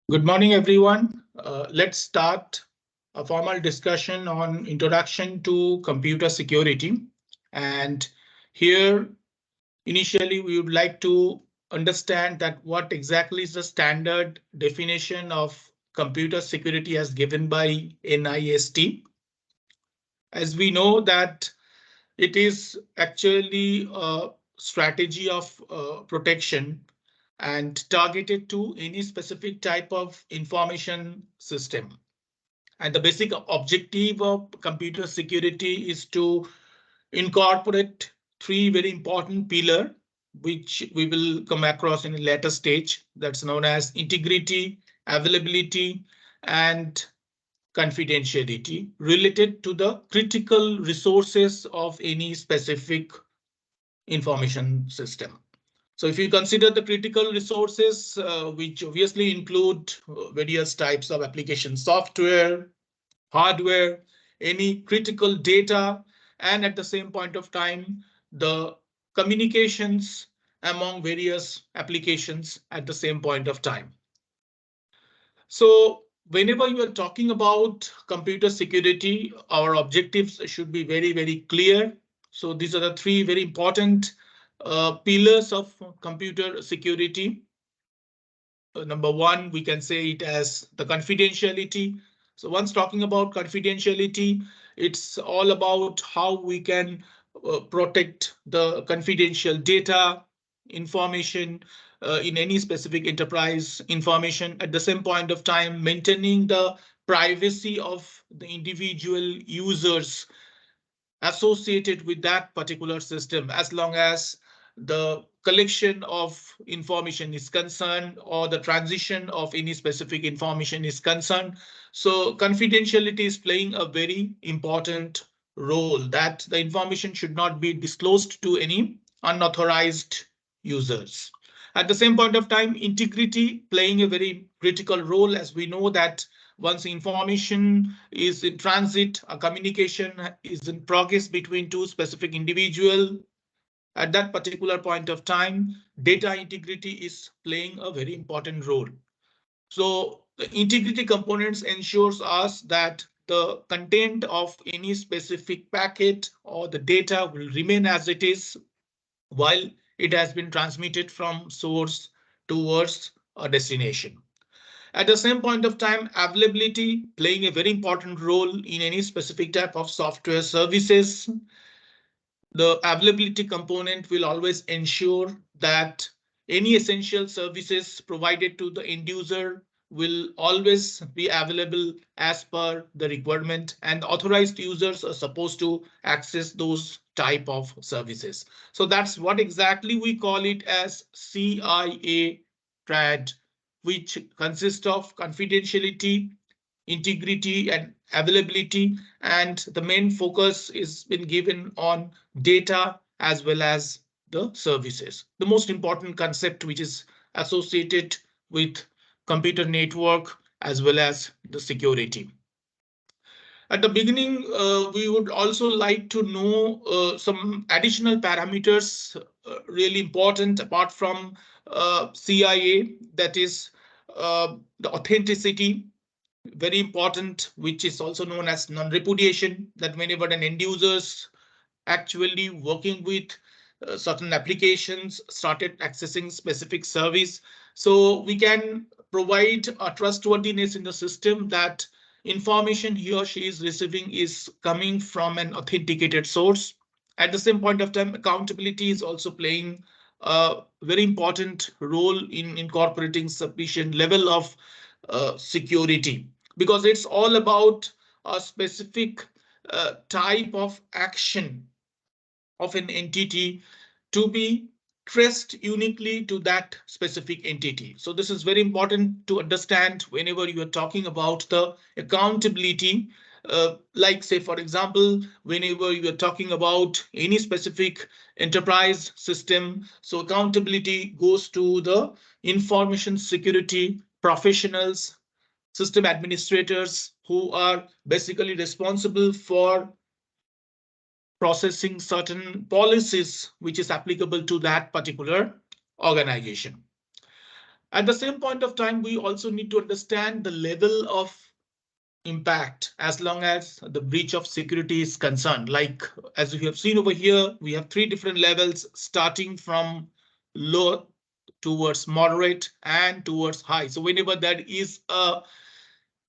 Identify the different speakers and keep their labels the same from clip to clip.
Speaker 1: Good morning, everyone. Let's start a formal discussion on introduction to computer security. And here, initially, we would like to understand that what exactly is the standard definition of computer security as given by NIST. As we know that it is actually a strategy of protection and targeted to any specific type of information system. And the basic objective of computer security is to incorporate three very important pillars, which we will come across in a later stage. That's known as integrity, availability, and confidentiality related to the critical resources of any specific information system. So if you consider the critical resources, which obviously include various types of application software, hardware, any critical data, and at the same point of time, the communications among various applications at the same point of time. So whenever you are talking about computer security, our objectives should be very, very clear. So these are the three very important pillars of computer security. Number one, we can say it as the confidentiality. So once talking about confidentiality, it's all about how we can protect the confidential data, information in any specific enterprise information. At the same point of time, maintaining the privacy of the individual users associated with that particular system, as long as the collection of information is concerned or the transition of any specific information is concerned. So confidentiality is playing a very important role, that the information should not be disclosed to any unauthorized users. At the same point of time, integrity playing a very critical role, as we know that once information is in transit, a communication is in progress between two specific individuals. At that particular point of time, data integrity is playing a very important role. So the integrity components ensures us that the content of any specific packet or the data will remain as it is while it has been transmitted from source towards a destination. At the same point of time, availability playing a very important role in any specific type of software services. The availability component will always ensure that any essential services provided to the end user will always be available as per the requirement, and authorized users are supposed to access those type of services. So that's what exactly we call it as CIA triad, which consists of confidentiality, integrity, and availability. And the main focus is been given on data as well as the services. The most important concept which is associated with computer network as well as the security. At the beginning, we would also like to know some additional parameters really important apart from CIA, that is the authenticity, very important, which is also known as non-repudiation, that whenever an end users actually working with certain applications started accessing specific service, so we can provide a trustworthiness in the system that information he or she is receiving is coming from an authenticated source. At the same point of time, accountability is also playing a very important role in incorporating sufficient level of security, because it's all about a specific type of action of an entity to be traced uniquely to that specific entity. So this is very important to understand whenever you are talking about the accountability. Like say, for example, whenever you are talking about any specific enterprise system, so accountability goes to the information security professionals, system administrators, who are basically responsible for processing certain policies which is applicable to that particular organization. At the same point of time, we also need to understand the level of impact as long as the breach of security is concerned. Like as we have seen over here, we have three different levels starting from low towards moderate and towards high. So whenever there is a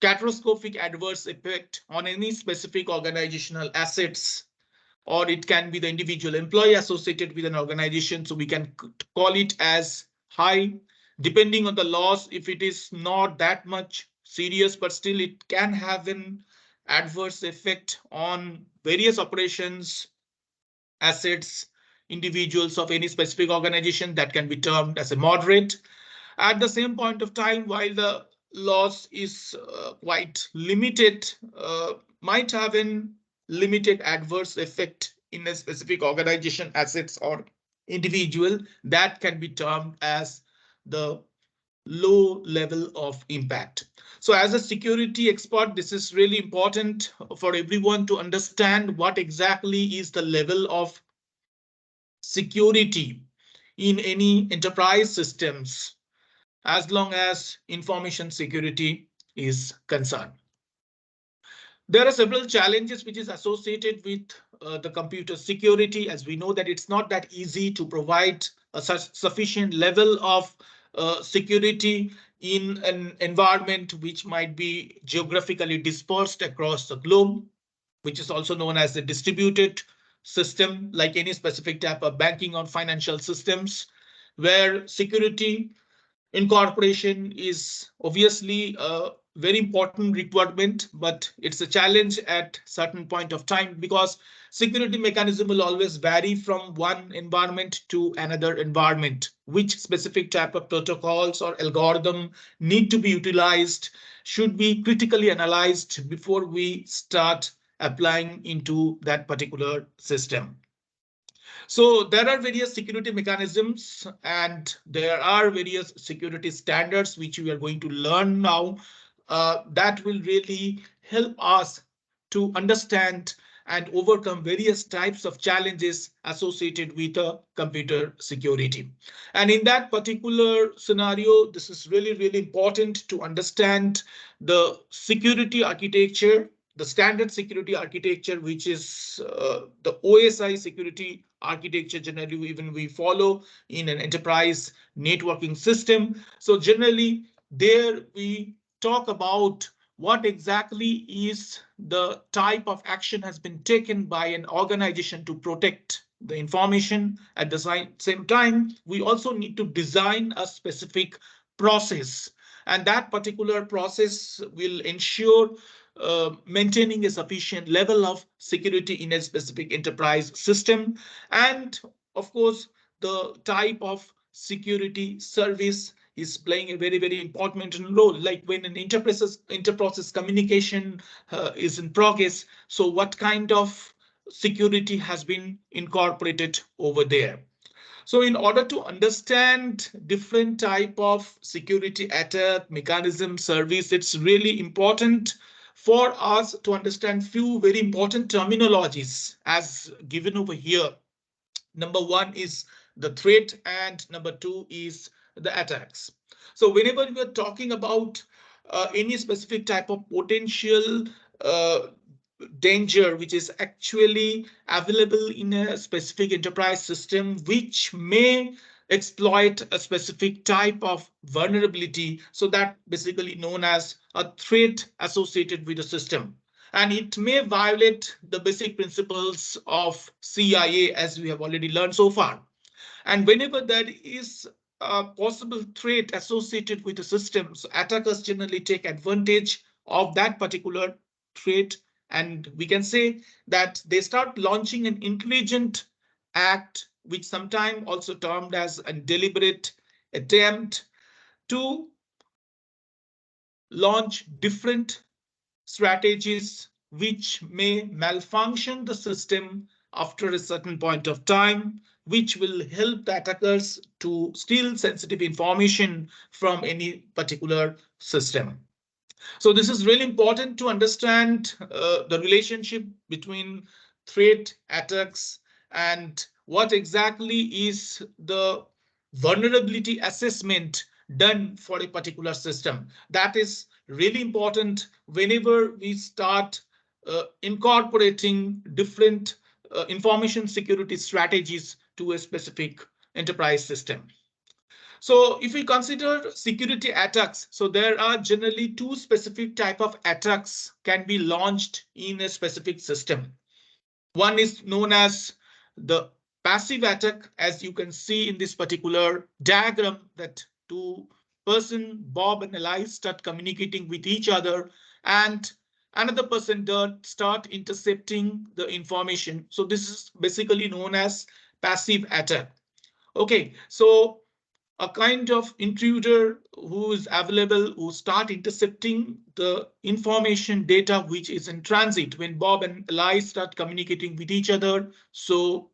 Speaker 1: catastrophic adverse effect on any specific organizational assets, or it can be the individual employee associated with an organization, so we can call it as high. Depending on the loss, if it is not that much serious, but still it can have an adverse effect on various operations, assets, individuals of any specific organization, that can be termed as a moderate. At the same point of time, while the loss is quite limited, might have an limited adverse effect in a specific organization, assets, or individual, that can be termed as the low level of impact. So as a security expert, this is really important for everyone to understand what exactly is the level of security in any enterprise systems as long as information security is concerned. There are several challenges which is associated with the computer security, as we know that it's not that easy to provide a such sufficient level of security in an environment which might be geographically dispersed across the globe, which is also known as the distributed system, like any specific type of banking or financial systems, where security incorporation is obviously a very important requirement, but it's a challenge at certain point of time, because security mechanism will always vary from one environment to another environment. Which specific type of protocols or algorithm need to be utilized should be critically analyzed before we start applying into that particular system. So there are various security mechanisms and there are various security standards which we are going to learn now that will really help us to understand and overcome various types of challenges associated with computer security. And in that particular scenario, this is really, really important to understand the security architecture, the standard security architecture, which is the OSI security architecture generally even we follow in an enterprise networking system. So generally there we talk about what exactly is the type of action has been taken by an organization to protect the information. At the same time, we also need to design a specific process, and that particular process will ensure maintaining a sufficient level of security in a specific enterprise system. And of course, the type of security service is playing a very, very important role, like when an inter-process communication is in progress. So what kind of security has been incorporated over there? So in order to understand different type of security attack mechanism service, it's really important for us to understand few very important terminologies as given over here. Number one is the threat and number two is the attacks. So whenever we are talking about any specific type of potential uh, danger which is actually available in a specific enterprise system, which may exploit a specific type of vulnerability, so that basically known as a threat associated with the system, and it may violate the basic principles of CIA as we have already learned so far. And whenever there is a possible threat associated with the system, so attackers generally take advantage of that particular threat. And we can say that they start launching an intelligent act, which sometimes also termed as a deliberate attempt to launch different strategies which may malfunction the system after a certain point of time, which will help the attackers to steal sensitive information from any particular system. So this is really important to understand the relationship between threat, attacks, and what exactly is the vulnerability assessment done for a particular system. That is really important whenever we start incorporating different information security strategies to a specific enterprise system. So if we consider security attacks, so there are generally two specific type of attacks can be launched in a specific system. One is known as the passive attack, as you can see in this particular diagram, that two person, Bob and Elias, start communicating with each other, and another person start intercepting the information. So this is basically known as passive attack. Okay, so a kind of intruder who is available, who start intercepting the information data which is in transit when Bob and Eli start communicating with each other. So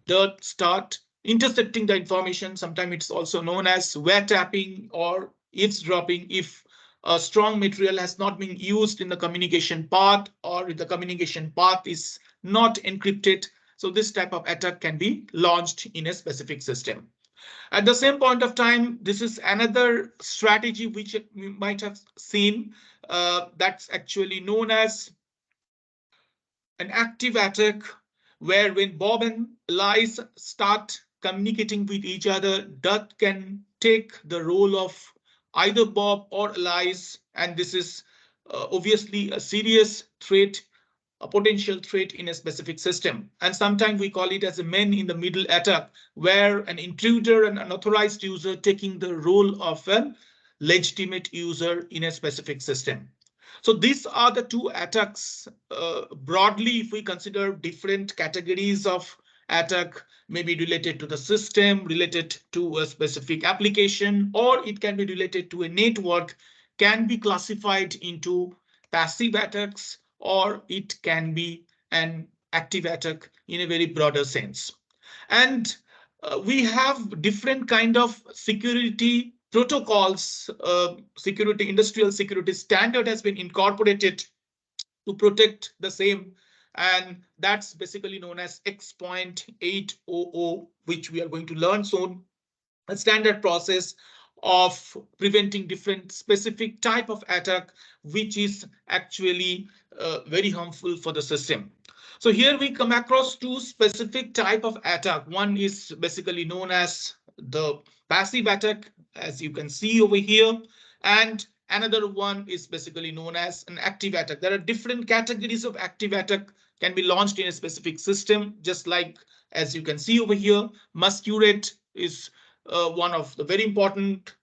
Speaker 1: they start intercepting the information. Sometimes it's also known as wiretapping or eavesdropping if a strong material has not been used in the communication path, or if the communication path is not encrypted. So this type of attack can be launched in a specific system. At the same point of time, this is another strategy which we might have seen, that's actually known as an active attack, where when Bob and Elias start communicating with each other, that can take the role of either Bob or Elias, and this is obviously a serious threat, a potential threat in a specific system. And sometimes we call it as a man in the middle attack, where an intruder and unauthorized user taking the role of a legitimate user in a specific system. So these are the two attacks. Broadly, if we consider different categories of attack, maybe related to the system, related to a specific application, or it can be related to a network, can be classified into passive attacks, or it can be an active attack in a very broader sense. And we have different kind of security protocols. Security, industrial security standard has been incorporated to protect the same. And that's basically known as X.800, which we are going to learn soon. A standard process of preventing different specific type of attack, which is actually very harmful for the system. So here we come across two specific type of attack. One is basically known as the passive attack, as you can see over here, and another one is basically known as an active attack. There are different categories of active attack can be launched in a specific system, just like as you can see over here. Masquerade is one of the very important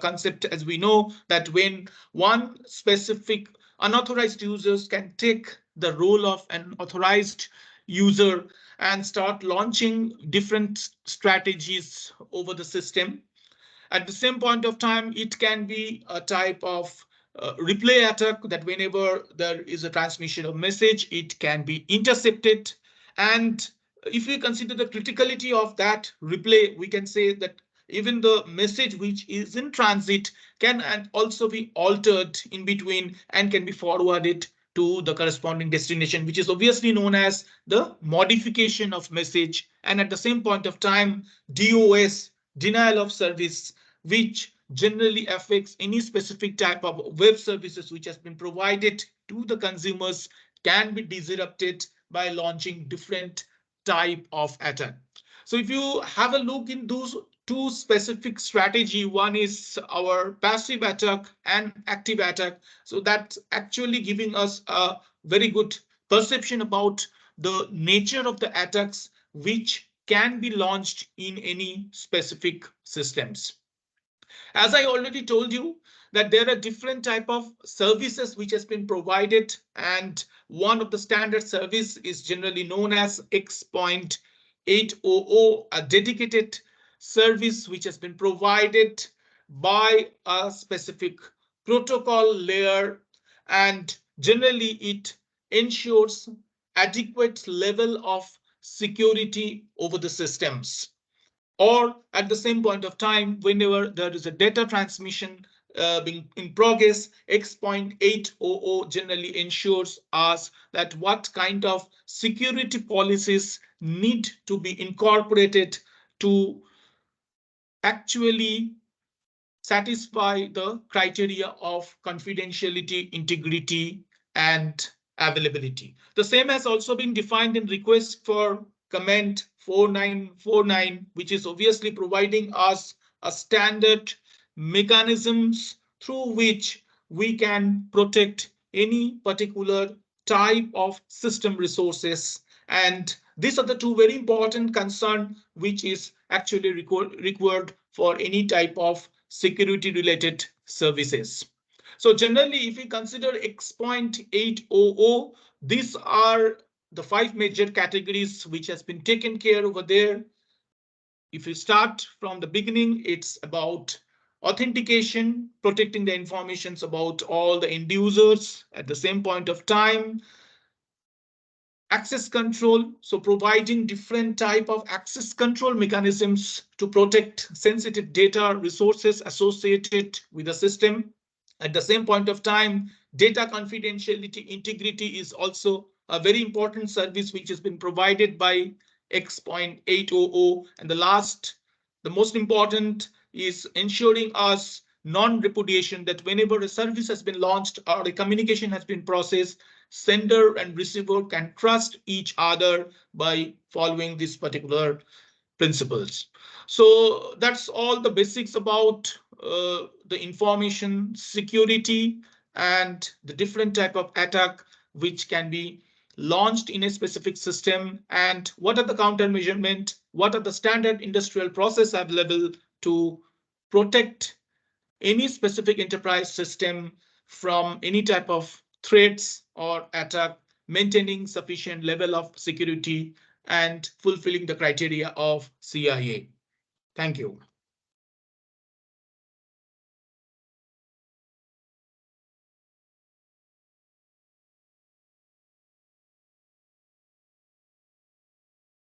Speaker 1: concept, as we know that when one specific unauthorized users can take the role of an authorized user and start launching different strategies over the system. At the same point of time, it can be a type of replay attack, that whenever there is a transmission of message, it can be intercepted. And if we consider the criticality of that replay, we can say that even the message which is in transit can also be altered in between and can be forwarded to the corresponding destination, which is obviously known as the modification of message. And at the same point of time, DOS, denial of service, which generally affects any specific type of web services which has been provided to the consumers, can be disrupted by launching different type of attack. So if you have a look in those two specific strategy, one is our passive attack and active attack. So that's actually giving us a very good perception about the nature of the attacks which can be launched in any specific systems. As I already told you, that there are different type of services which has been provided, and one of the standard service is generally known as X.800, a dedicated service which has been provided by a specific protocol layer, and generally it ensures adequate level of security over the systems. Or at the same point of time, whenever there is a data transmission being in progress, X.800 generally ensures us that what kind of security policies need to be incorporated to actually satisfy the criteria of confidentiality, integrity, and availability. The same has also been defined in request for comment 4949, which is obviously providing us a standard mechanisms through which we can protect any particular type of system resources. And these are the two very important concerns which is actually required for any type of security related services. So generally, if we consider X.800, these are the 5 major categories which has been taken care over there. If you start from the beginning, it's about authentication, protecting the informations about all the end users at the same point of time. Access control, so providing different type of access control mechanisms to protect sensitive data resources associated with the system. At the same point of time, data confidentiality integrity is also a very important service which has been provided by X.800. And the last, the most important, is ensuring us non-repudiation, that whenever a service has been launched or a communication has been processed, sender and receiver can trust each other by following these particular principles. So that's all the basics about the information security and the different type of attack which can be launched in a specific system, and what are the countermeasures, what are the standard industrial process available to protect any specific enterprise system from any type of threats or attack, maintaining sufficient level of security and fulfilling the criteria of CIA. Thank you.